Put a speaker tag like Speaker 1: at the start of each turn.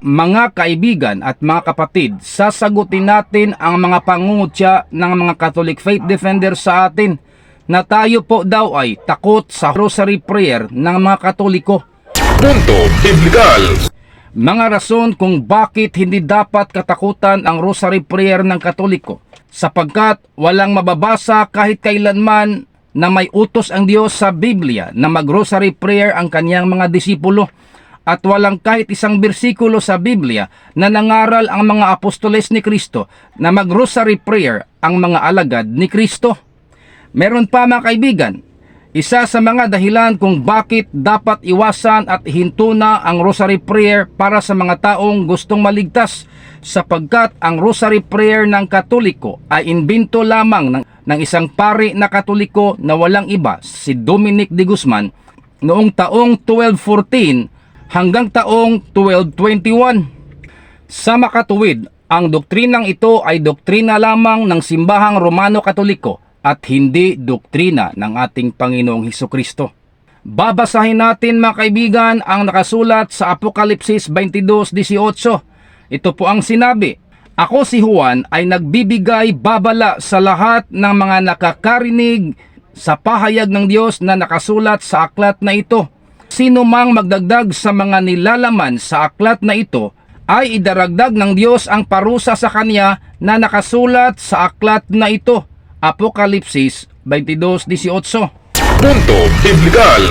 Speaker 1: Mga kaibigan at mga kapatid, sasagutin natin ang mga pangungutya ng mga Catholic Faith Defender sa atin na tayo po daw ay takot sa rosary prayer ng mga Katoliko.
Speaker 2: Punto Biblikal.
Speaker 1: Mga rason kung bakit hindi dapat katakutan ang rosary prayer ng Katoliko, sapagkat walang mababasa kahit kailanman na may utos ang Diyos sa Biblia na mag-rosary prayer ang kanyang mga disipulo, at walang kahit isang bersikulo sa Biblia na nangaral ang mga apostoles ni Kristo na mag-rosary prayer ang mga alagad ni Kristo. Meron pa mga kaibigan, isa sa mga dahilan kung bakit dapat iwasan at ihinto na ang rosary prayer para sa mga taong gustong maligtas, sapagkat ang rosary prayer ng Katoliko ay imbento lamang ng isang pari na Katoliko na walang iba, si Dominic de Guzman, noong taong 1214 hanggang taong 1221. Sa makatuwid, ang doktrinang ito ay doktrina lamang ng simbahang Romano-Katoliko at hindi doktrina ng ating Panginoong Hesukristo. Babasahin natin mga kaibigan ang nakasulat sa Apokalipsis 22:18. Ito po ang sinabi, "Ako si Juan ay nagbibigay babala sa lahat ng mga nakakarinig sa pahayag ng Diyos na nakasulat sa aklat na ito. Sino mang magdagdag sa mga nilalaman sa aklat na ito, ay idaragdag ng Diyos ang parusa sa kanya na nakasulat sa aklat na ito." Apokalipsis 22:18.
Speaker 2: Punto Biblikal.